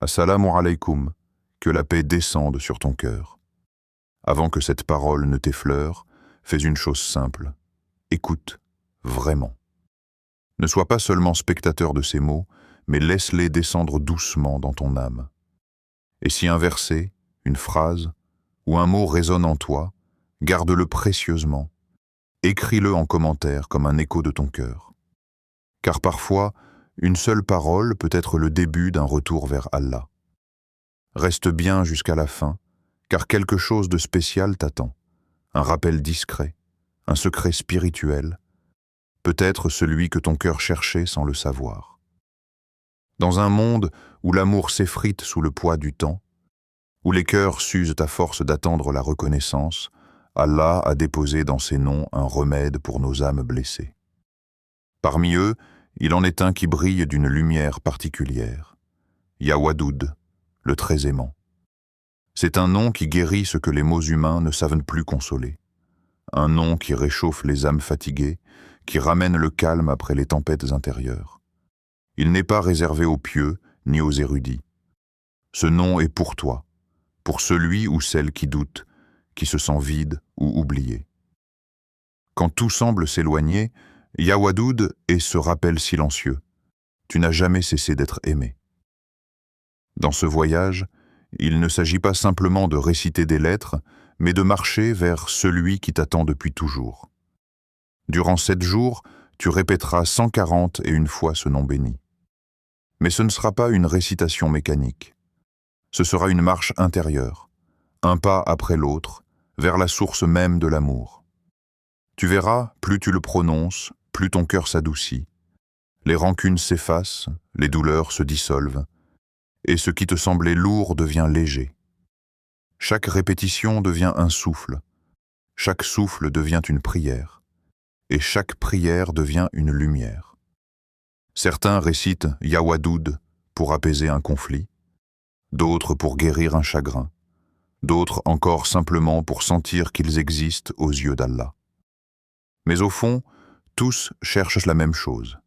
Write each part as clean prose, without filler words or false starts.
Assalamu alaikum, que la paix descende sur ton cœur. Avant que cette parole ne t'effleure, fais une chose simple. Écoute, vraiment. Ne sois pas seulement spectateur de ces mots, mais laisse-les descendre doucement dans ton âme. Et si un verset, une phrase ou un mot résonne en toi, garde-le précieusement. Écris-le en commentaire comme un écho de ton cœur. Car parfois, une seule parole peut être le début d'un retour vers Allah. Reste bien jusqu'à la fin, car quelque chose de spécial t'attend. Un rappel discret, un secret spirituel, peut-être celui que ton cœur cherchait sans le savoir. Dans un monde où l'amour s'effrite sous le poids du temps, où les cœurs s'usent à force d'attendre la reconnaissance, Allah a déposé dans ses noms un remède pour nos âmes blessées. Parmi eux, il en est un qui brille d'une lumière particulière. Ya Wadoud, le très aimant. C'est un nom qui guérit ce que les mots humains ne savent plus consoler. Un nom qui réchauffe les âmes fatiguées, qui ramène le calme après les tempêtes intérieures. Il n'est pas réservé aux pieux ni aux érudits. Ce nom est pour toi, pour celui ou celle qui doute, qui se sent vide ou oublié. Quand tout semble s'éloigner, Ya Wadoud est ce rappel silencieux. Tu n'as jamais cessé d'être aimé. Dans ce voyage, il ne s'agit pas simplement de réciter des lettres, mais de marcher vers celui qui t'attend depuis toujours. Durant 7 jours, tu répéteras 141 fois ce nom béni. Mais ce ne sera pas une récitation mécanique. Ce sera une marche intérieure, un pas après l'autre, vers la source même de l'amour. Tu verras, plus tu le prononces, plus ton cœur s'adoucit. Les rancunes s'effacent, les douleurs se dissolvent, et ce qui te semblait lourd devient léger. Chaque répétition devient un souffle, chaque souffle devient une prière, et chaque prière devient une lumière. Certains récitent Ya Wadoud pour apaiser un conflit, d'autres pour guérir un chagrin, d'autres encore simplement pour sentir qu'ils existent aux yeux d'Allah. Mais au fond, tous cherchent la même chose,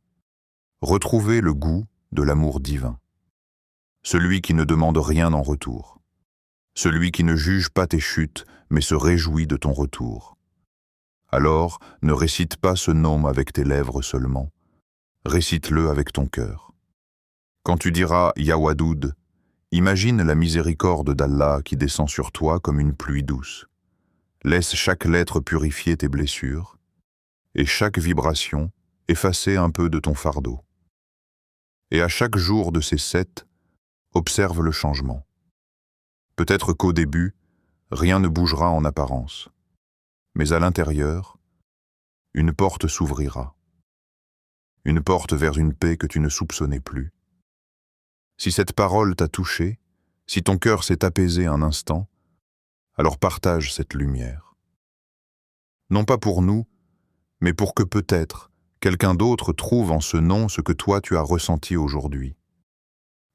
retrouver le goût de l'amour divin. Celui qui ne demande rien en retour. Celui qui ne juge pas tes chutes, mais se réjouit de ton retour. Alors, ne récite pas ce nom avec tes lèvres seulement. Récite-le avec ton cœur. Quand tu diras Ya Wadoud, imagine la miséricorde d'Allah qui descend sur toi comme une pluie douce. Laisse chaque lettre purifier tes blessures, et chaque vibration effacer un peu de ton fardeau. Et à chaque jour de ces 7, observe le changement. Peut-être qu'au début, rien ne bougera en apparence. Mais à l'intérieur, une porte s'ouvrira. Une porte vers une paix que tu ne soupçonnais plus. Si cette parole t'a touché, si ton cœur s'est apaisé un instant, alors partage cette lumière. Non pas pour nous, mais pour que peut-être quelqu'un d'autre trouve en ce nom ce que toi tu as ressenti aujourd'hui.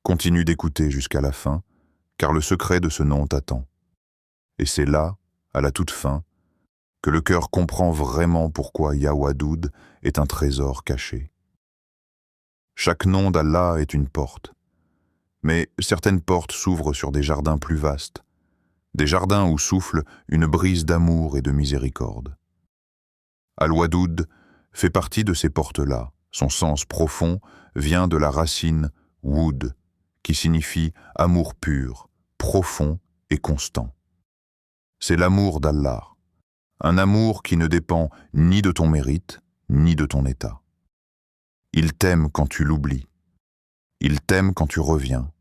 Continue d'écouter jusqu'à la fin, car le secret de ce nom t'attend. Et c'est là, à la toute fin, que le cœur comprend vraiment pourquoi Ya Wadoud est un trésor caché. Chaque nom d'Allah est une porte, mais certaines portes s'ouvrent sur des jardins plus vastes, des jardins où souffle une brise d'amour et de miséricorde. Al-Wadoud fait partie de ces portes-là. Son sens profond vient de la racine Woud, qui signifie amour pur, profond et constant. C'est l'amour d'Allah, un amour qui ne dépend ni de ton mérite, ni de ton état. Il t'aime quand tu l'oublies, il t'aime quand tu reviens,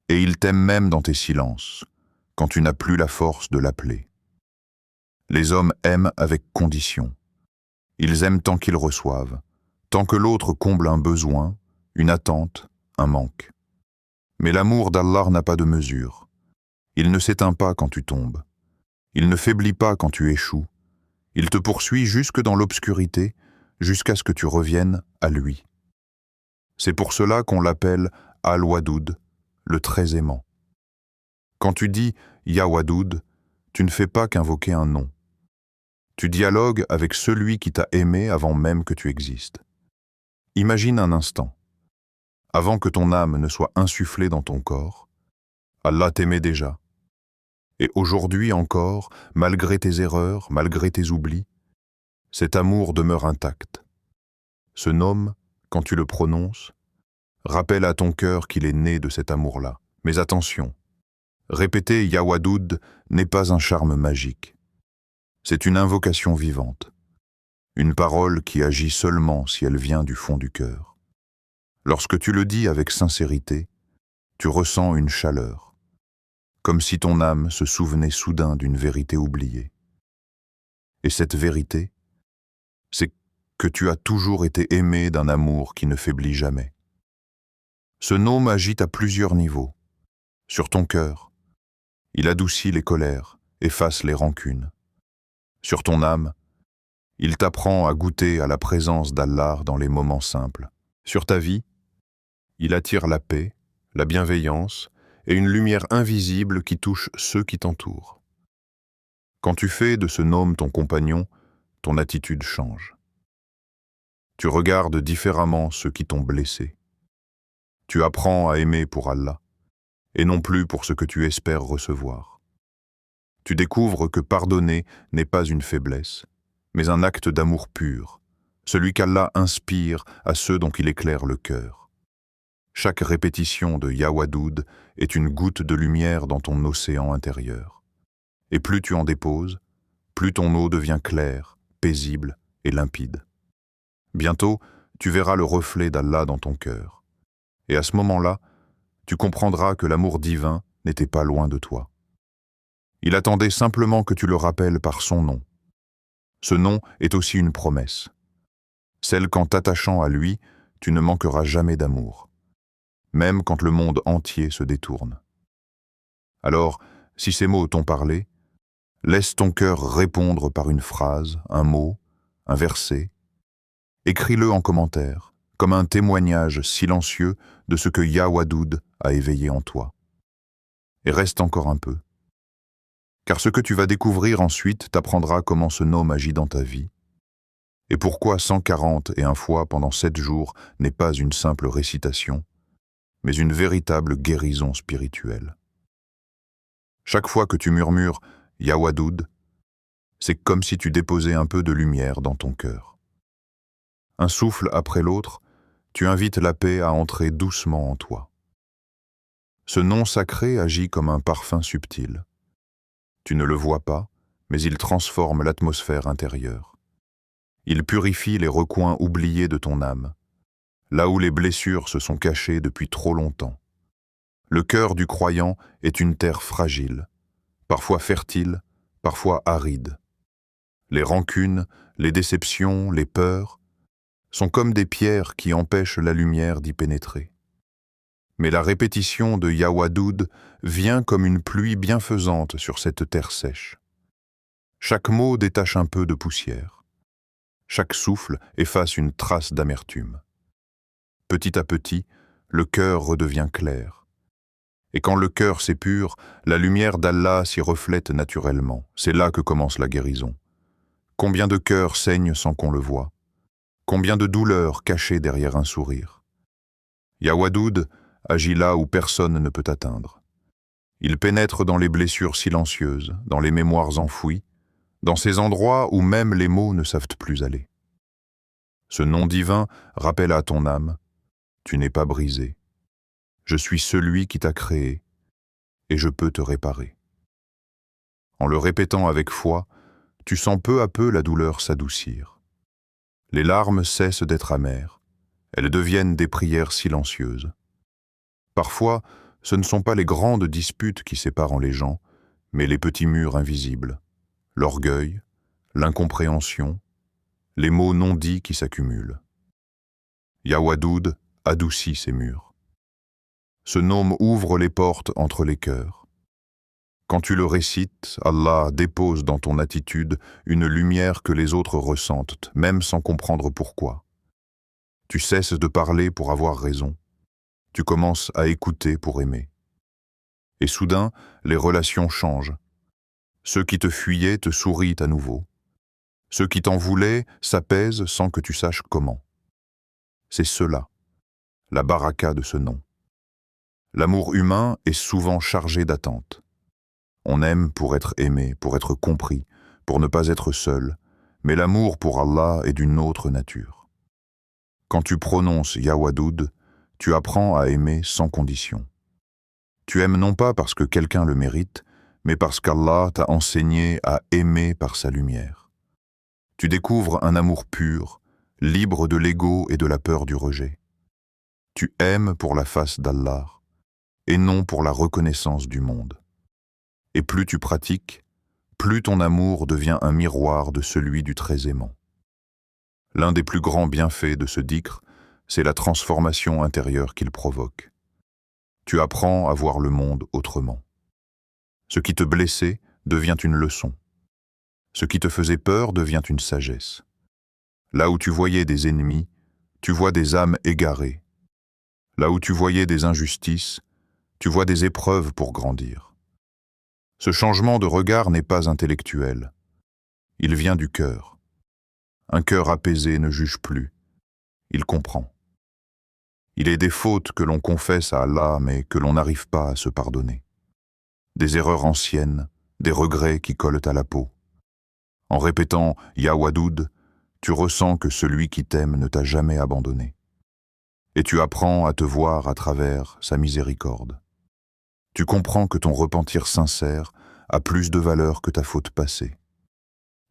et il t'aime même dans tes silences, quand tu n'as plus la force de l'appeler. Les hommes aiment avec condition. Ils aiment tant qu'ils reçoivent, tant que l'autre comble un besoin, une attente, un manque. Mais l'amour d'Allah n'a pas de mesure. Il ne s'éteint pas quand tu tombes. Il ne faiblit pas quand tu échoues. Il te poursuit jusque dans l'obscurité, jusqu'à ce que tu reviennes à lui. C'est pour cela qu'on l'appelle Al-Wadoud, le très aimant. Quand tu dis Ya Wadoud, tu ne fais pas qu'invoquer un nom. Tu dialogues avec celui qui t'a aimé avant même que tu existes. Imagine un instant. avant que ton âme ne soit insufflée dans ton corps, Allah t'aimait déjà. Et aujourd'hui encore, malgré tes erreurs, malgré tes oublis, cet amour demeure intact. Ce nom, quand tu le prononces, rappelle à ton cœur qu'il est né de cet amour-là. Mais attention, répéter Ya Wadoud n'est pas un charme magique. C'est une invocation vivante, une parole qui agit seulement si elle vient du fond du cœur. Lorsque tu le dis avec sincérité, tu ressens une chaleur, comme si ton âme se souvenait soudain d'une vérité oubliée. Et cette vérité, c'est que tu as toujours été aimé d'un amour qui ne faiblit jamais. Ce nom agit à plusieurs niveaux. Sur ton cœur, il adoucit les colères, efface les rancunes. Sur ton âme, il t'apprend à goûter à la présence d'Allah dans les moments simples. Sur ta vie, il attire la paix, la bienveillance et une lumière invisible qui touche ceux qui t'entourent. Quand tu fais de ce nom ton compagnon, ton attitude change. Tu regardes différemment ceux qui t'ont blessé. Tu apprends à aimer pour Allah, et non plus pour ce que tu espères recevoir. Tu découvres que pardonner n'est pas une faiblesse, mais un acte d'amour pur, celui qu'Allah inspire à ceux dont il éclaire le cœur. Chaque répétition de Ya Wadoud est une goutte de lumière dans ton océan intérieur. Et plus tu en déposes, plus ton eau devient claire, paisible et limpide. Bientôt, tu verras le reflet d'Allah dans ton cœur. Et à ce moment-là, tu comprendras que l'amour divin n'était pas loin de toi. Il attendait simplement que tu le rappelles par son nom. Ce nom est aussi une promesse, celle qu'en t'attachant à lui, tu ne manqueras jamais d'amour, même quand le monde entier se détourne. Alors, si ces mots t'ont parlé, laisse ton cœur répondre par une phrase, un mot, un verset. Écris-le en commentaire, comme un témoignage silencieux de ce que Ya Wadoud a éveillé en toi. Et reste encore un peu. Car ce que tu vas découvrir ensuite t'apprendra comment ce nom agit dans ta vie, et pourquoi 141 fois pendant 7 jours n'est pas une simple récitation, mais une véritable guérison spirituelle. Chaque fois que tu murmures « Ya Wadoud », c'est comme si tu déposais un peu de lumière dans ton cœur. Un souffle après l'autre, tu invites la paix à entrer doucement en toi. Ce nom sacré agit comme un parfum subtil. Tu ne le vois pas, mais il transforme l'atmosphère intérieure. Il purifie les recoins oubliés de ton âme, là où les blessures se sont cachées depuis trop longtemps. Le cœur du croyant est une terre fragile, parfois fertile, parfois aride. Les rancunes, les déceptions, les peurs sont comme des pierres qui empêchent la lumière d'y pénétrer. Mais la répétition de Ya Wadoud vient comme une pluie bienfaisante sur cette terre sèche. Chaque mot détache un peu de poussière. Chaque souffle efface une trace d'amertume. Petit à petit, le cœur redevient clair. Et quand le cœur s'épure, la lumière d'Allah s'y reflète naturellement. C'est là que commence la guérison. Combien de cœurs saignent sans qu'on le voie? Combien de douleurs cachées derrière un sourire? Ya Wadoud agit là où personne ne peut atteindre. Il pénètre dans les blessures silencieuses, dans les mémoires enfouies, dans ces endroits où même les mots ne savent plus aller. Ce nom divin rappelle à ton âme, tu n'es pas brisé. Je suis celui qui t'a créé et je peux te réparer. En le répétant avec foi, tu sens peu à peu la douleur s'adoucir. Les larmes cessent d'être amères, elles deviennent des prières silencieuses. Parfois, ce ne sont pas les grandes disputes qui séparent les gens, mais les petits murs invisibles, l'orgueil, l'incompréhension, les mots non dits qui s'accumulent. Ya Wadoud adoucit ces murs. Ce nom ouvre les portes entre les cœurs. Quand tu le récites, Allah dépose dans ton attitude une lumière que les autres ressentent, même sans comprendre pourquoi. Tu cesses de parler pour avoir raison. Tu commences à écouter pour aimer. Et soudain, les relations changent. Ceux qui te fuyaient te sourient à nouveau. Ceux qui t'en voulaient s'apaisent sans que tu saches comment. C'est cela, la baraka de ce nom. L'amour humain est souvent chargé d'attentes. On aime pour être aimé, pour être compris, pour ne pas être seul, mais l'amour pour Allah est d'une autre nature. Quand tu prononces Ya Wadoud, tu apprends à aimer sans condition. Tu aimes non pas parce que quelqu'un le mérite, mais parce qu'Allah t'a enseigné à aimer par sa lumière. Tu découvres un amour pur, libre de l'ego et de la peur du rejet. Tu aimes pour la face d'Allah, et non pour la reconnaissance du monde. Et plus tu pratiques, plus ton amour devient un miroir de celui du très aimant. L'un des plus grands bienfaits de ce dhikr, c'est la transformation intérieure qu'il provoque. Tu apprends à voir le monde autrement. Ce qui te blessait devient une leçon. Ce qui te faisait peur devient une sagesse. Là où tu voyais des ennemis, tu vois des âmes égarées. Là où tu voyais des injustices, tu vois des épreuves pour grandir. Ce changement de regard n'est pas intellectuel. Il vient du cœur. Un cœur apaisé ne juge plus. Il comprend. Il est des fautes que l'on confesse à Allah, mais que l'on n'arrive pas à se pardonner. Des erreurs anciennes, des regrets qui collent à la peau. En répétant « Ya Wadoud », tu ressens que celui qui t'aime ne t'a jamais abandonné. Et tu apprends à te voir à travers sa miséricorde. Tu comprends que ton repentir sincère a plus de valeur que ta faute passée.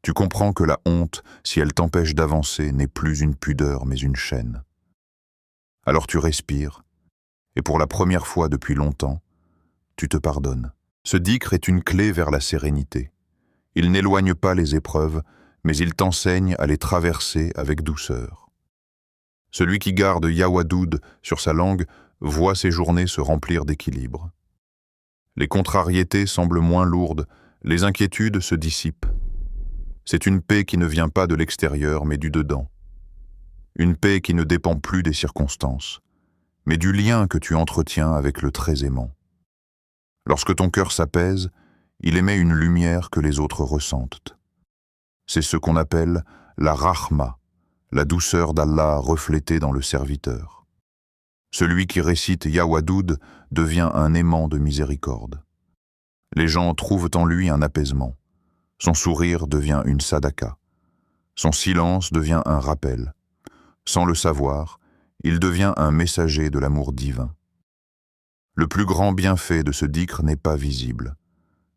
Tu comprends que la honte, si elle t'empêche d'avancer, n'est plus une pudeur mais une chaîne. Alors tu respires, et pour la première fois depuis longtemps, tu te pardonnes. Ce dhikr est une clé vers la sérénité. Il n'éloigne pas les épreuves, mais il t'enseigne à les traverser avec douceur. Celui qui garde Ya Wadoud sur sa langue voit ses journées se remplir d'équilibre. Les contrariétés semblent moins lourdes, les inquiétudes se dissipent. C'est une paix qui ne vient pas de l'extérieur, mais du dedans. Une paix qui ne dépend plus des circonstances, mais du lien que tu entretiens avec le très aimant. Lorsque ton cœur s'apaise, il émet une lumière que les autres ressentent. C'est ce qu'on appelle la rahma, la douceur d'Allah reflétée dans le serviteur. Celui qui récite Ya Wadoud devient un aimant de miséricorde. Les gens trouvent en lui un apaisement. Son sourire devient une sadaka. Son silence devient un rappel. Sans le savoir, il devient un messager de l'amour divin. Le plus grand bienfait de ce dhikr n'est pas visible.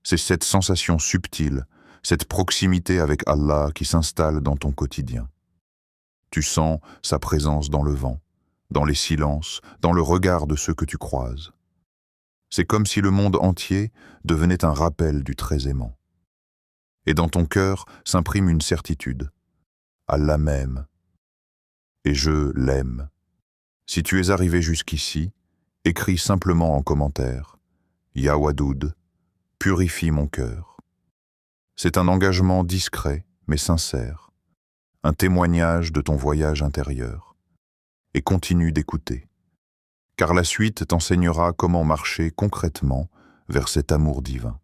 C'est cette sensation subtile, cette proximité avec Allah qui s'installe dans ton quotidien. Tu sens sa présence dans le vent, dans les silences, dans le regard de ceux que tu croises. C'est comme si le monde entier devenait un rappel du très aimant. Et dans ton cœur s'imprime une certitude. Allah m'aime. Et je l'aime. Si tu es arrivé jusqu'ici, écris simplement en commentaire « Ya Wadoud, purifie mon cœur ». C'est un engagement discret mais sincère, un témoignage de ton voyage intérieur. Et continue d'écouter, car la suite t'enseignera comment marcher concrètement vers cet amour divin.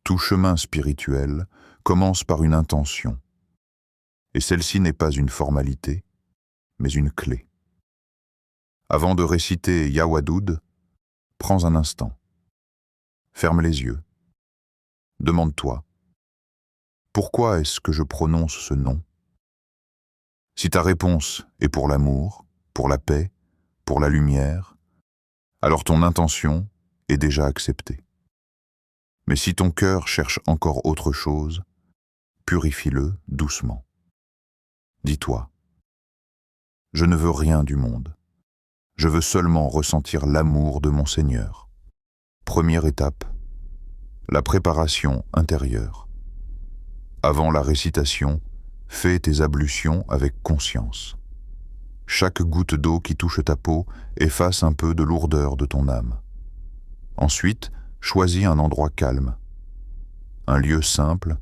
Tout chemin spirituel commence par une intention, et celle-ci n'est pas une formalité, mais une clé. Avant de réciter Ya Wadoud, prends un instant, ferme les yeux, demande-toi, pourquoi est-ce que je prononce ce nom ? Si ta réponse est pour l'amour, pour la paix, pour la lumière, alors ton intention est déjà acceptée. Mais si ton cœur cherche encore autre chose, purifie-le doucement. Dis-toi, je ne veux rien du monde. Je veux seulement ressentir l'amour de mon Seigneur. Première étape, la préparation intérieure. Avant la récitation, fais tes ablutions avec conscience. Chaque goutte d'eau qui touche ta peau efface un peu de lourdeur de ton âme. Ensuite, choisis un endroit calme, un lieu simple,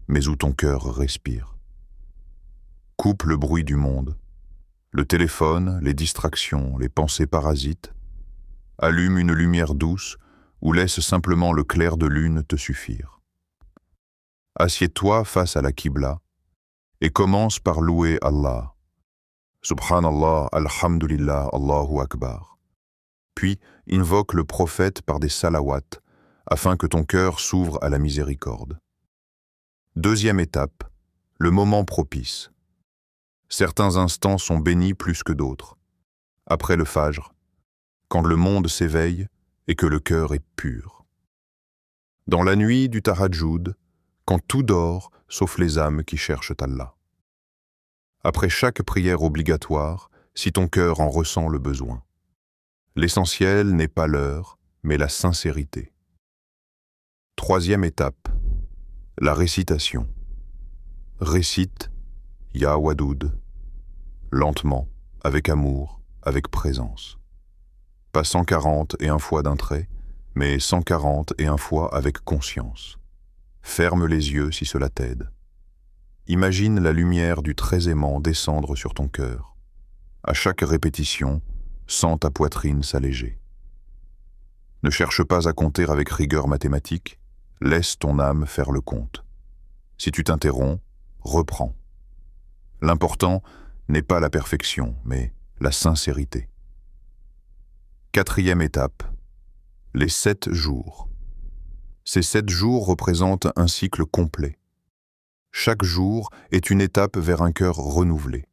mais où ton cœur respire. Coupe le bruit du monde, le téléphone, les distractions, les pensées parasites. Allume une lumière douce ou laisse simplement le clair de lune te suffire. Assieds-toi face à la Qibla et commence par louer Allah. Subhanallah, Alhamdulillah, Allahu Akbar. Puis, invoque le prophète par des salawats, afin que ton cœur s'ouvre à la miséricorde. Deuxième étape, le moment propice. Certains instants sont bénis plus que d'autres. Après le fajr, quand le monde s'éveille et que le cœur est pur. Dans la nuit du tahajjud, quand tout dort, sauf les âmes qui cherchent Allah. Après chaque prière obligatoire, si ton cœur en ressent le besoin. L'essentiel n'est pas l'heure, mais la sincérité. Troisième étape, la récitation. Récite Ya Wadoud, lentement, avec amour, avec présence. Pas 141 fois d'un trait, mais 141 fois avec conscience. Ferme les yeux si cela t'aide. Imagine la lumière du très aimant descendre sur ton cœur. À chaque répétition, sens ta poitrine s'alléger. Ne cherche pas à compter avec rigueur mathématique, laisse ton âme faire le compte. Si tu t'interromps, reprends. L'important n'est pas la perfection, mais la sincérité. Quatrième étape, les 7 jours. Ces 7 jours représentent un cycle complet. Chaque jour est une étape vers un cœur renouvelé.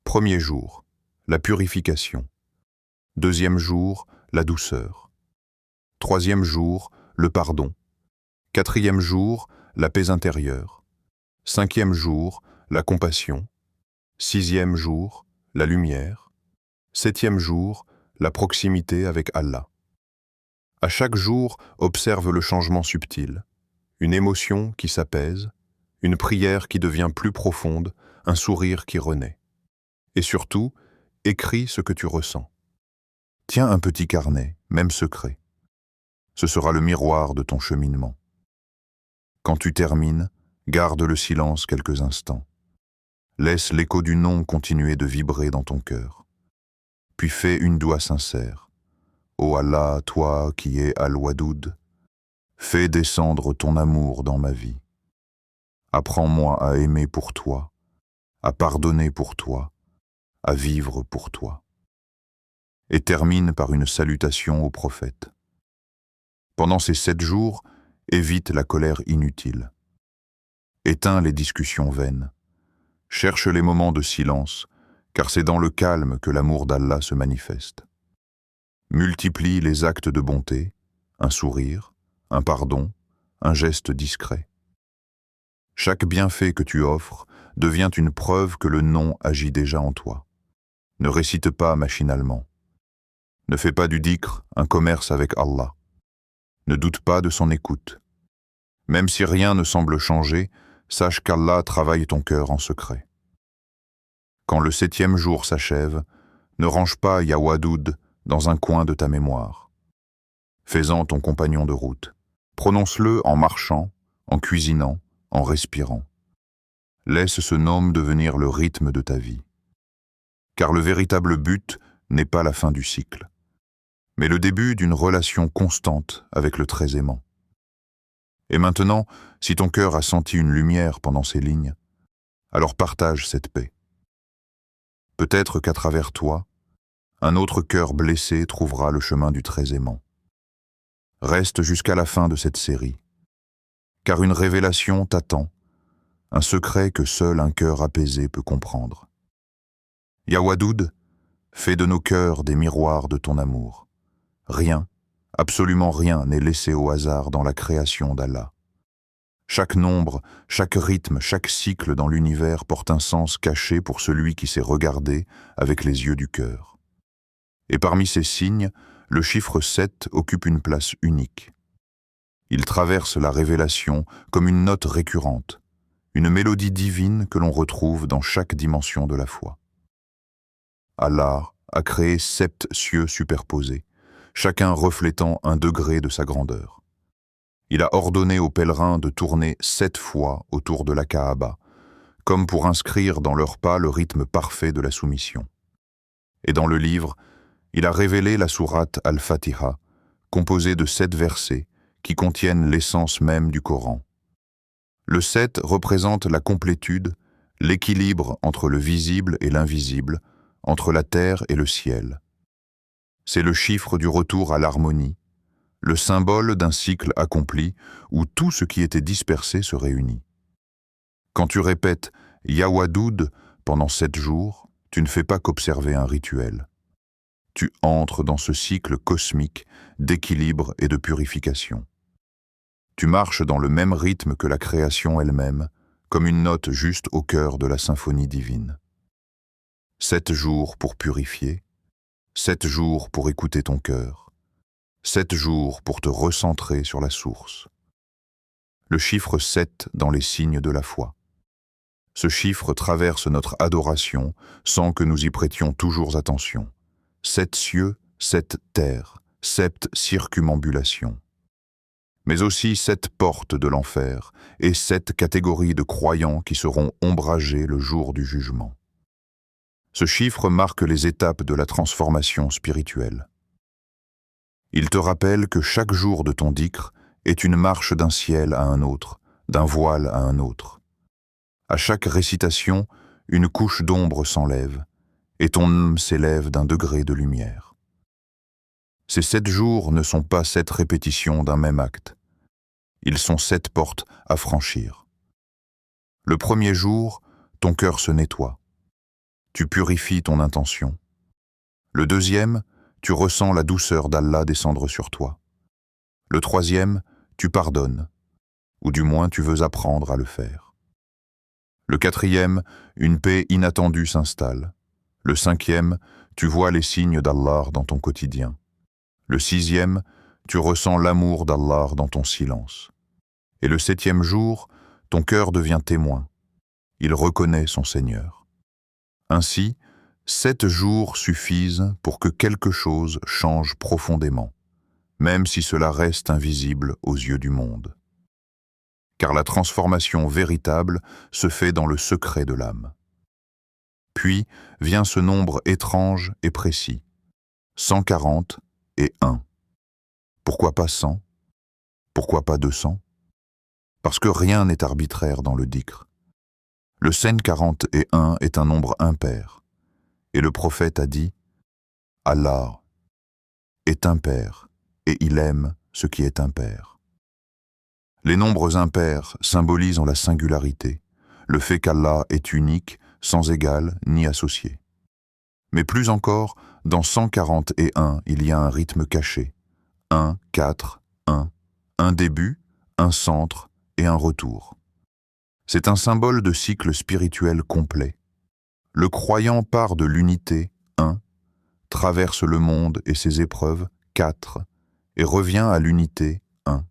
Premier jour, la purification. Deuxième jour, la douceur. Troisième jour, le pardon. Quatrième jour, la paix intérieure. Cinquième jour, la compassion. Sixième jour, la lumière. Septième jour, la proximité avec Allah. À chaque jour, observe le changement subtil. Une émotion qui s'apaise, une prière qui devient plus profonde, un sourire qui renaît. Et surtout, écris ce que tu ressens. Tiens un petit carnet, même secret. Ce sera le miroir de ton cheminement. Quand tu termines, garde le silence quelques instants. Laisse l'écho du nom continuer de vibrer dans ton cœur. Puis fais une doua sincère. Ô Allah, toi qui es Al-Wadoud, fais descendre ton amour dans ma vie. Apprends-moi à aimer pour toi, à pardonner pour toi, à vivre pour toi. Et termine par une salutation au prophète. Pendant ces 7 jours, évite la colère inutile. Éteins les discussions vaines. Cherche les moments de silence, car c'est dans le calme que l'amour d'Allah se manifeste. Multiplie les actes de bonté, un sourire, un pardon, un geste discret. Chaque bienfait que tu offres devient une preuve que le nom agit déjà en toi. Ne récite pas machinalement. Ne fais pas du dhikr un commerce avec Allah. Ne doute pas de son écoute. Même si rien ne semble changer, sache qu'Allah travaille ton cœur en secret. Quand le 7e jour s'achève, ne range pas Ya Wadoud dans un coin de ta mémoire. Fais-en ton compagnon de route. Prononce-le en marchant, en cuisinant, en respirant. Laisse ce nom devenir le rythme de ta vie. Car le véritable but n'est pas la fin du cycle, mais le début d'une relation constante avec le très aimant. Et maintenant, si ton cœur a senti une lumière pendant ces lignes, alors partage cette paix. Peut-être qu'à travers toi, un autre cœur blessé trouvera le chemin du très aimant. Reste jusqu'à la fin de cette série, car une révélation t'attend, un secret que seul un cœur apaisé peut comprendre. Ya Wadoud, fais de nos cœurs des miroirs de ton amour. Rien, absolument rien n'est laissé au hasard dans la création d'Allah. Chaque nombre, chaque rythme, chaque cycle dans l'univers porte un sens caché pour celui qui sait regarder avec les yeux du cœur. Et parmi ces signes, le chiffre 7 occupe une place unique. Il traverse la révélation comme une note récurrente, une mélodie divine que l'on retrouve dans chaque dimension de la foi. Allah a créé 7 cieux superposés, chacun reflétant un degré de sa grandeur. Il a ordonné aux pèlerins de tourner 7 fois autour de la Kaaba, comme pour inscrire dans leurs pas le rythme parfait de la soumission. Et dans le livre, il a révélé la sourate Al-Fatiha, composée de 7 versets qui contiennent l'essence même du Coran. Le 7 représente la complétude, l'équilibre entre le visible et l'invisible, entre la terre et le ciel. C'est le chiffre du retour à l'harmonie, le symbole d'un cycle accompli où tout ce qui était dispersé se réunit. Quand tu répètes « Ya Wadoud » pendant 7 jours, tu ne fais pas qu'observer un rituel. Tu entres dans ce cycle cosmique d'équilibre et de purification. Tu marches dans le même rythme que la création elle-même, comme une note juste au cœur de la symphonie divine. 7 jours pour purifier, 7 jours pour écouter ton cœur, 7 jours pour te recentrer sur la source. Le chiffre 7 dans les signes de la foi. Ce chiffre traverse notre adoration sans que nous y prêtions toujours attention. 7 cieux, 7 terres, 7 circumambulations. Mais aussi 7 portes de l'enfer et 7 catégories de croyants qui seront ombragés le jour du jugement. Ce chiffre marque les étapes de la transformation spirituelle. Il te rappelle que chaque jour de ton dhikr est une marche d'un ciel à un autre, d'un voile à un autre. À chaque récitation, une couche d'ombre s'enlève, et ton âme s'élève d'un degré de lumière. Ces 7 jours ne sont pas 7 répétitions d'un même acte. Ils sont 7 portes à franchir. Le premier jour, ton cœur se nettoie. Tu purifies ton intention. Le deuxième, tu ressens la douceur d'Allah descendre sur toi. Le troisième, tu pardonnes, ou du moins tu veux apprendre à le faire. Le quatrième, une paix inattendue s'installe. Le cinquième, tu vois les signes d'Allah dans ton quotidien. Le sixième, tu ressens l'amour d'Allah dans ton silence. Et le 7e jour, ton cœur devient témoin. Il reconnaît son Seigneur. Ainsi, 7 jours suffisent pour que quelque chose change profondément, même si cela reste invisible aux yeux du monde. Car la transformation véritable se fait dans le secret de l'âme. Puis vient ce nombre étrange et précis, 140 et 1. Pourquoi pas 100? Pourquoi pas 200? Parce que rien n'est arbitraire dans le dhikr. Le 140 et 1 est un nombre impair. Et le prophète a dit « Allah est impair et il aime ce qui est impair ». Les nombres impairs symbolisent la singularité, le fait qu'Allah est unique, sans égal ni associé. Mais plus encore, dans 140 et 1, il y a un rythme caché. 1, 4, 1, un début, un centre et un retour. C'est un symbole de cycle spirituel complet. Le croyant part de l'unité, 1, traverse le monde et ses épreuves, 4, et revient à l'unité, 1.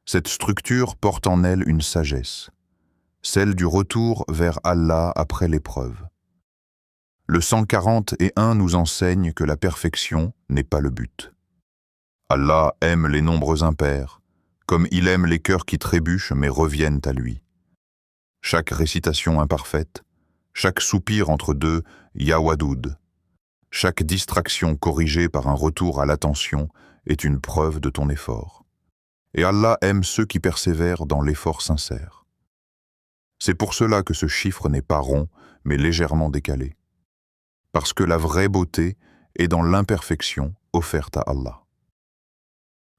Cette structure porte en elle une sagesse, celle du retour vers Allah après l'épreuve. Le 140 et 1 nous enseigne que la perfection n'est pas le but. Allah aime les nombres impairs, comme il aime les cœurs qui trébuchent mais reviennent à lui. Chaque récitation imparfaite, chaque soupir entre deux « Ya Wadoud », chaque distraction corrigée par un retour à l'attention est une preuve de ton effort. Et Allah aime ceux qui persévèrent dans l'effort sincère. C'est pour cela que ce chiffre n'est pas rond, mais légèrement décalé. Parce que la vraie beauté est dans l'imperfection offerte à Allah.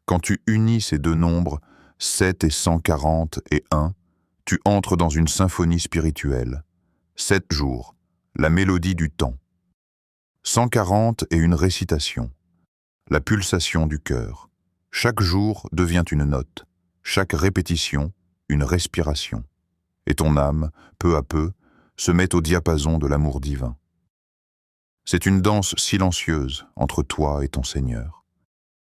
Quand tu unis ces deux nombres, 7 et 140 et 1, tu entres dans une symphonie spirituelle. 7 jours, la mélodie du temps. 140 est une récitation, la pulsation du cœur. Chaque jour devient une note, chaque répétition, une respiration. Et ton âme, peu à peu, se met au diapason de l'amour divin. C'est une danse silencieuse entre toi et ton Seigneur.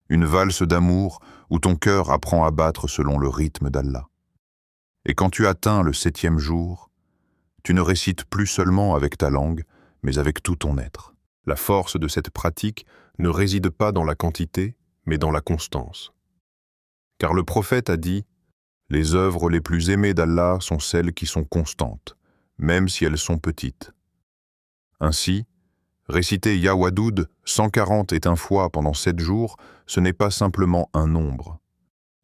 Une valse d'amour où ton cœur apprend à battre selon le rythme d'Allah. Et quand tu atteins le 7e jour, tu ne récites plus seulement avec ta langue, mais avec tout ton être. La force de cette pratique ne réside pas dans la quantité, mais dans la constance. Car le prophète a dit « Les œuvres les plus aimées d'Allah sont celles qui sont constantes, même si elles sont petites. » Ainsi, réciter Ya Wadoud 140 et 1 fois pendant 7 jours, ce n'est pas simplement un nombre.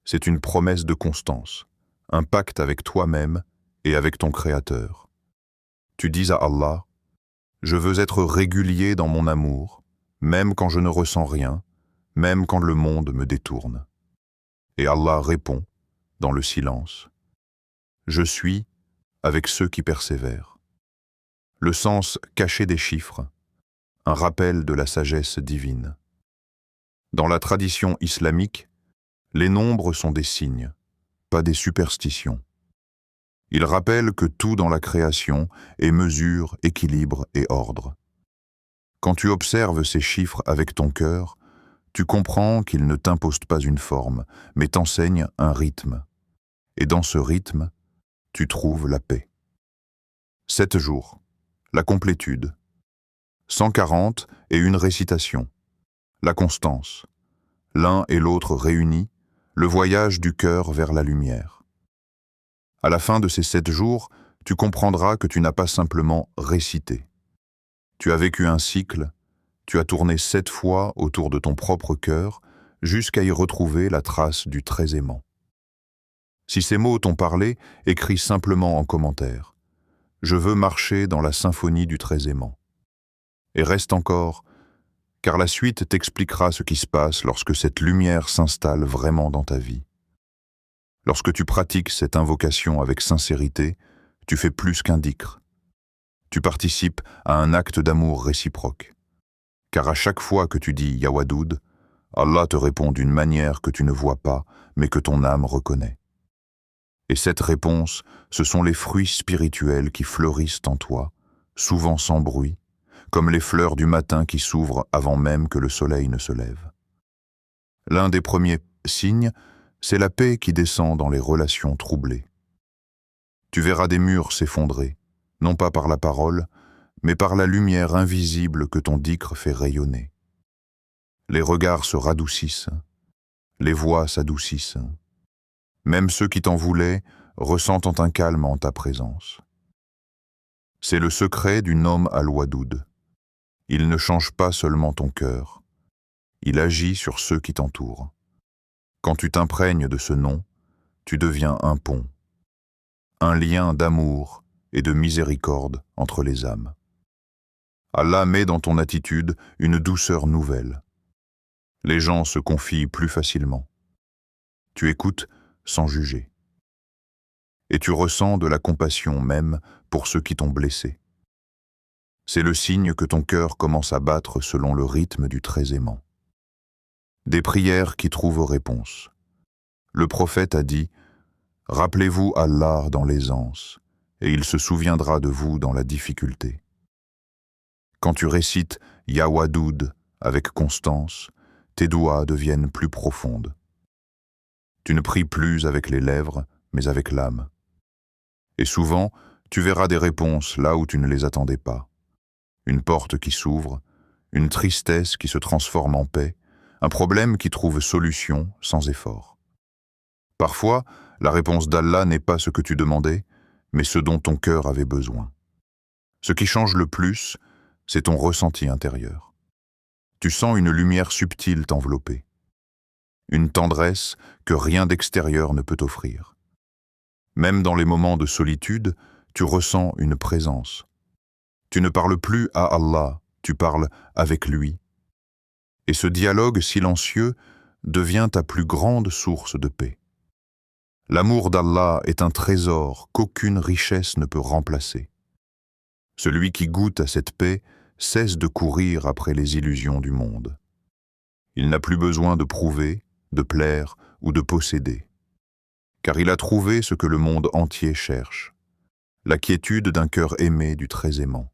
C'est une promesse de constance, un pacte avec toi-même et avec ton Créateur. Tu dis à Allah, « Je veux être régulier dans mon amour, même quand je ne ressens rien, même quand le monde me détourne. » Et Allah répond, dans le silence, « Je suis avec ceux qui persévèrent. » Le sens caché des chiffres, un rappel de la sagesse divine. Dans la tradition islamique, les nombres sont des signes, pas des superstitions. Ils rappellent que tout dans la création est mesure, équilibre et ordre. Quand tu observes ces chiffres avec ton cœur, tu comprends qu'ils ne t'imposent pas une forme, mais t'enseignent un rythme. Et dans ce rythme, tu trouves la paix. 7 jours, la complétude. 140 et une récitation. La constance. L'un et l'autre réunis, le voyage du cœur vers la lumière. À la fin de ces 7 jours, tu comprendras que tu n'as pas simplement récité. Tu as vécu un cycle, tu as tourné 7 fois autour de ton propre cœur jusqu'à y retrouver la trace du très aimant. Si ces mots t'ont parlé, écris simplement en commentaire. Je veux marcher dans la symphonie du très aimant. Et reste encore, car la suite t'expliquera ce qui se passe lorsque cette lumière s'installe vraiment dans ta vie. Lorsque tu pratiques cette invocation avec sincérité, tu fais plus qu'un dhikr. Tu participes à un acte d'amour réciproque. Car à chaque fois que tu dis Ya Wadoud, Allah te répond d'une manière que tu ne vois pas, mais que ton âme reconnaît. Et cette réponse, ce sont les fruits spirituels qui fleurissent en toi, souvent sans bruit, comme les fleurs du matin qui s'ouvrent avant même que le soleil ne se lève. L'un des premiers signes, c'est la paix qui descend dans les relations troublées. Tu verras des murs s'effondrer, non pas par la parole, mais par la lumière invisible que ton dhikr fait rayonner. Les regards se radoucissent, les voix s'adoucissent. Même ceux qui t'en voulaient ressentent un calme en ta présence. C'est le secret du nom al-Wadoud. Il ne change pas seulement ton cœur, il agit sur ceux qui t'entourent. Quand tu t'imprègnes de ce nom, tu deviens un pont, un lien d'amour et de miséricorde entre les âmes. Allah met dans ton attitude une douceur nouvelle. Les gens se confient plus facilement. Tu écoutes sans juger. Et tu ressens de la compassion même pour ceux qui t'ont blessé. C'est le signe que ton cœur commence à battre selon le rythme du très aimant. Des prières qui trouvent réponse. Le prophète a dit « Rappelez-vous Allah dans l'aisance, et il se souviendra de vous dans la difficulté. » Quand tu récites « Ya Wadoud » avec constance, tes doigts deviennent plus profondes. Tu ne pries plus avec les lèvres, mais avec l'âme. Et souvent, tu verras des réponses là où tu ne les attendais pas. Une porte qui s'ouvre, une tristesse qui se transforme en paix, un problème qui trouve solution sans effort. Parfois, la réponse d'Allah n'est pas ce que tu demandais, mais ce dont ton cœur avait besoin. Ce qui change le plus, c'est ton ressenti intérieur. Tu sens une lumière subtile t'envelopper, une tendresse que rien d'extérieur ne peut offrir. Même dans les moments de solitude, tu ressens une présence. Tu ne parles plus à Allah, tu parles avec lui. Et ce dialogue silencieux devient ta plus grande source de paix. L'amour d'Allah est un trésor qu'aucune richesse ne peut remplacer. Celui qui goûte à cette paix cesse de courir après les illusions du monde. Il n'a plus besoin de prouver, de plaire ou de posséder. Car il a trouvé ce que le monde entier cherche, la quiétude d'un cœur aimé du très aimant.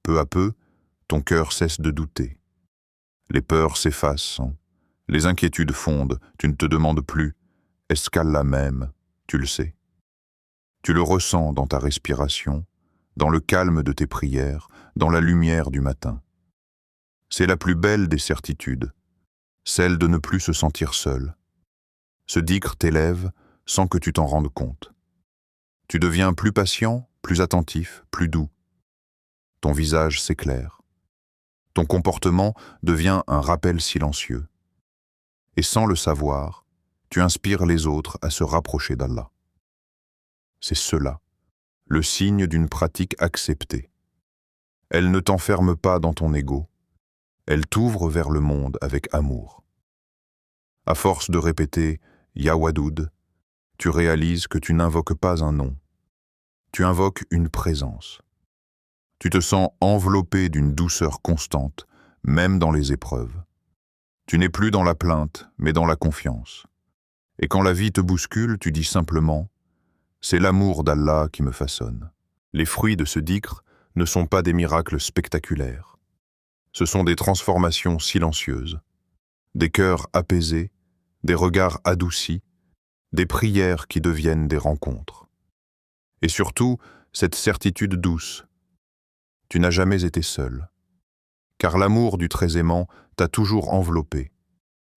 Peu à peu, ton cœur cesse de douter. Les peurs s'effacent, les inquiétudes fondent, tu ne te demandes plus « est-ce qu'Allah m'aime ?» Tu le sais. Tu le ressens dans ta respiration, dans le calme de tes prières, dans la lumière du matin. C'est la plus belle des certitudes, celle de ne plus se sentir seul. Ce dhikr t'élève sans que tu t'en rendes compte. Tu deviens plus patient, plus attentif, plus doux. Ton visage s'éclaire. Ton comportement devient un rappel silencieux. Et sans le savoir, tu inspires les autres à se rapprocher d'Allah. C'est cela, le signe d'une pratique acceptée. Elle ne t'enferme pas dans ton ego, elle t'ouvre vers le monde avec amour. À force de répéter « Ya Wadoud », tu réalises que tu n'invoques pas un nom, tu invoques une présence. Tu te sens enveloppé d'une douceur constante, même dans les épreuves. Tu n'es plus dans la plainte, mais dans la confiance. Et quand la vie te bouscule, tu dis simplement « C'est l'amour d'Allah qui me façonne ». Les fruits de ce dhikr ne sont pas des miracles spectaculaires. Ce sont des transformations silencieuses, des cœurs apaisés, des regards adoucis, des prières qui deviennent des rencontres. Et surtout, cette certitude douce. Tu n'as jamais été seul, car l'amour du très aimant t'a toujours enveloppé,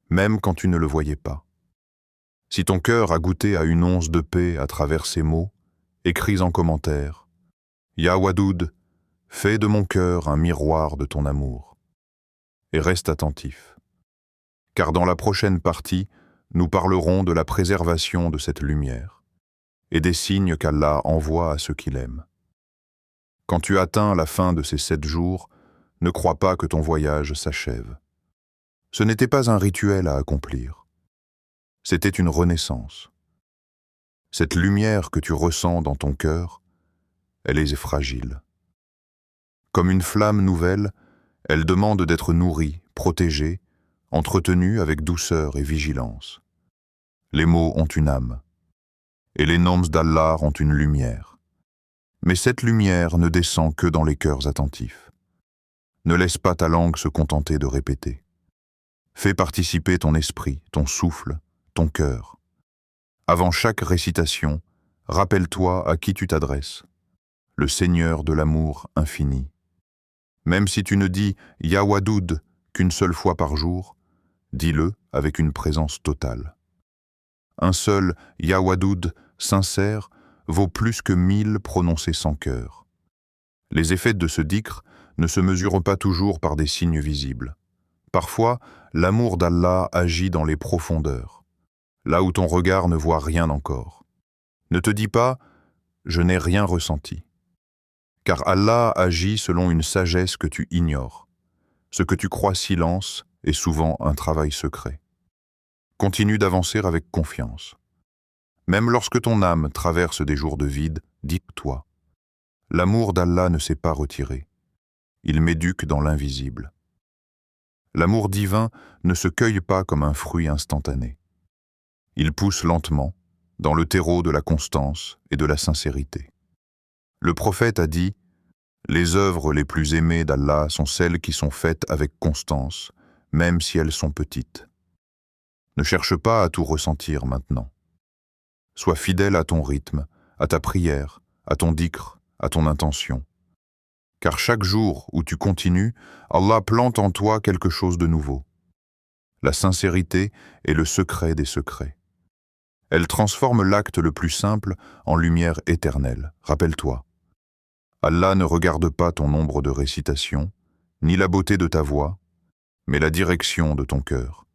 même quand tu ne le voyais pas. Si ton cœur a goûté à une once de paix à travers ces mots, écris en commentaire « Ya Wadoud, fais de mon cœur un miroir de ton amour. » Et reste attentif, car dans la prochaine partie, nous parlerons de la préservation de cette lumière et des signes qu'Allah envoie à ceux qu'il aime. Quand tu atteins la fin de ces 7 jours, ne crois pas que ton voyage s'achève. Ce n'était pas un rituel à accomplir. C'était une renaissance. Cette lumière que tu ressens dans ton cœur, elle est fragile. Comme une flamme nouvelle, elle demande d'être nourrie, protégée, entretenue avec douceur et vigilance. Les mots ont une âme, et les noms d'Allah ont une lumière. Mais cette lumière ne descend que dans les cœurs attentifs. Ne laisse pas ta langue se contenter de répéter. Fais participer ton esprit, ton souffle, ton cœur. Avant chaque récitation, rappelle-toi à qui tu t'adresses, le Seigneur de l'amour infini. Même si tu ne dis « Ya Wadoud » qu'une seule fois par jour, dis-le avec une présence totale. Un seul « Ya Wadoud » sincère vaut plus que 1000 prononcés sans cœur. Les effets de ce dhikr ne se mesurent pas toujours par des signes visibles. Parfois, l'amour d'Allah agit dans les profondeurs, là où ton regard ne voit rien encore. Ne te dis pas « je n'ai rien ressenti », car Allah agit selon une sagesse que tu ignores. Ce que tu crois silence est souvent un travail secret. Continue d'avancer avec confiance. Même lorsque ton âme traverse des jours de vide, dis-toi, l'amour d'Allah ne s'est pas retiré. Il m'éduque dans l'invisible. L'amour divin ne se cueille pas comme un fruit instantané. Il pousse lentement, dans le terreau de la constance et de la sincérité. Le prophète a dit « Les œuvres les plus aimées d'Allah sont celles qui sont faites avec constance, même si elles sont petites. » Ne cherche pas à tout ressentir maintenant. Sois fidèle à ton rythme, à ta prière, à ton dhikr, à ton intention. Car chaque jour où tu continues, Allah plante en toi quelque chose de nouveau. La sincérité est le secret des secrets. Elle transforme l'acte le plus simple en lumière éternelle. Rappelle-toi. Allah ne regarde pas ton nombre de récitations, ni la beauté de ta voix, mais la direction de ton cœur.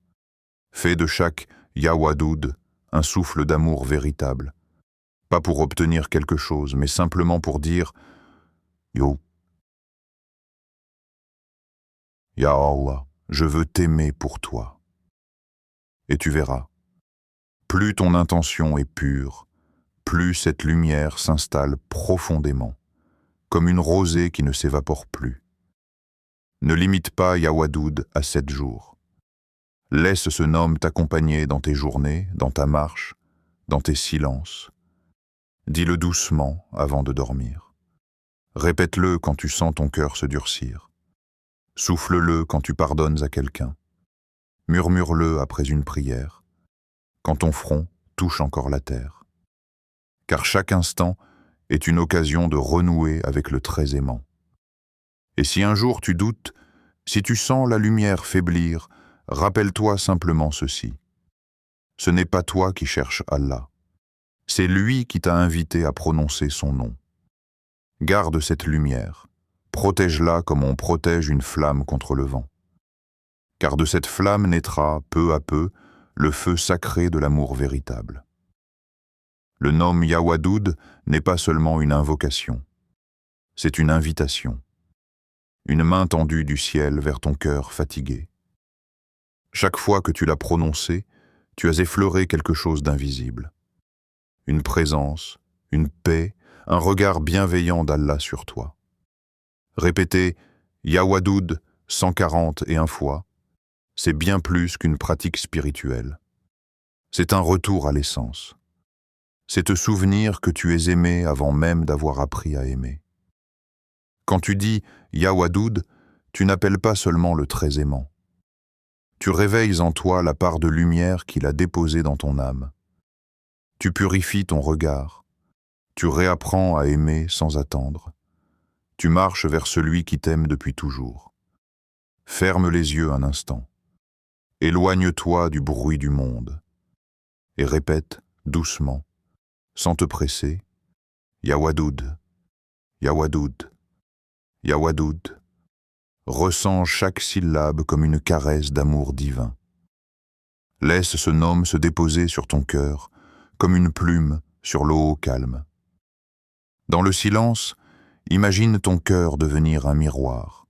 Fais de chaque Ya Wadoud un souffle d'amour véritable, pas pour obtenir quelque chose, mais simplement pour dire Yo, Ya Allah, je veux t'aimer pour toi. Et tu verras, plus ton intention est pure, plus cette lumière s'installe profondément, comme une rosée qui ne s'évapore plus. Ne limite pas Ya Wadoud à 7 jours. Laisse ce nom t'accompagner dans tes journées, dans ta marche, dans tes silences. Dis-le doucement avant de dormir. Répète-le quand tu sens ton cœur se durcir. Souffle-le quand tu pardonnes à quelqu'un. Murmure-le après une prière, quand ton front touche encore la terre. Car chaque instant est une occasion de renouer avec le très aimant. Et si un jour tu doutes, si tu sens la lumière faiblir, rappelle-toi simplement ceci. Ce n'est pas toi qui cherches Allah. C'est lui qui t'a invité à prononcer son nom. Garde cette lumière. Protège-la comme on protège une flamme contre le vent. Car de cette flamme naîtra, peu à peu, le feu sacré de l'amour véritable. Le nom Yawadoud n'est pas seulement une invocation, c'est une invitation, une main tendue du ciel vers ton cœur fatigué. Chaque fois que tu l'as prononcé, tu as effleuré quelque chose d'invisible. Une présence, une paix, un regard bienveillant d'Allah sur toi. Répéter Yawadoud 141 fois, c'est bien plus qu'une pratique spirituelle. C'est un retour à l'essence. C'est te souvenir que tu es aimé avant même d'avoir appris à aimer. Quand tu dis Yawadoud, tu n'appelles pas seulement le très aimant. Tu réveilles en toi la part de lumière qu'il a déposée dans ton âme. Tu purifies ton regard. Tu réapprends à aimer sans attendre. Tu marches vers celui qui t'aime depuis toujours. Ferme les yeux un instant. Éloigne-toi du bruit du monde. Et répète doucement, sans te presser, Yawadoud, Yawadoud, Yawadoud. Ressens chaque syllabe comme une caresse d'amour divin. Laisse ce nom se déposer sur ton cœur, comme une plume sur l'eau calme. Dans le silence, imagine ton cœur devenir un miroir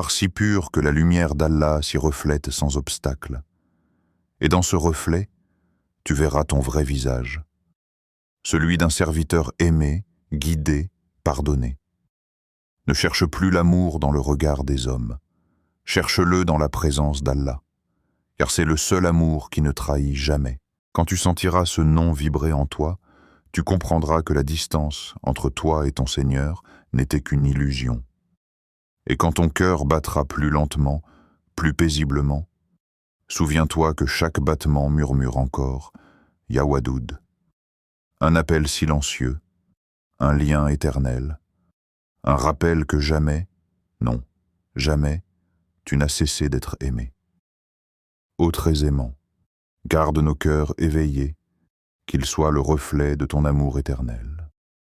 si pur que la lumière d'Allah s'y reflète sans obstacle. Et dans ce reflet, tu verras ton vrai visage, celui d'un serviteur aimé, guidé, pardonné. Ne cherche plus l'amour dans le regard des hommes, cherche-le dans la présence d'Allah, car c'est le seul amour qui ne trahit jamais. Quand tu sentiras ce nom vibrer en toi, tu comprendras que la distance entre toi et ton Seigneur n'était qu'une illusion. Et quand ton cœur battra plus lentement, plus paisiblement, souviens-toi que chaque battement murmure encore Yawadoud. Un appel silencieux, un lien éternel, un rappel que jamais, non, jamais, tu n'as cessé d'être aimé. Ô très aimant, garde nos cœurs éveillés, qu'ils soient le reflet de ton amour éternel.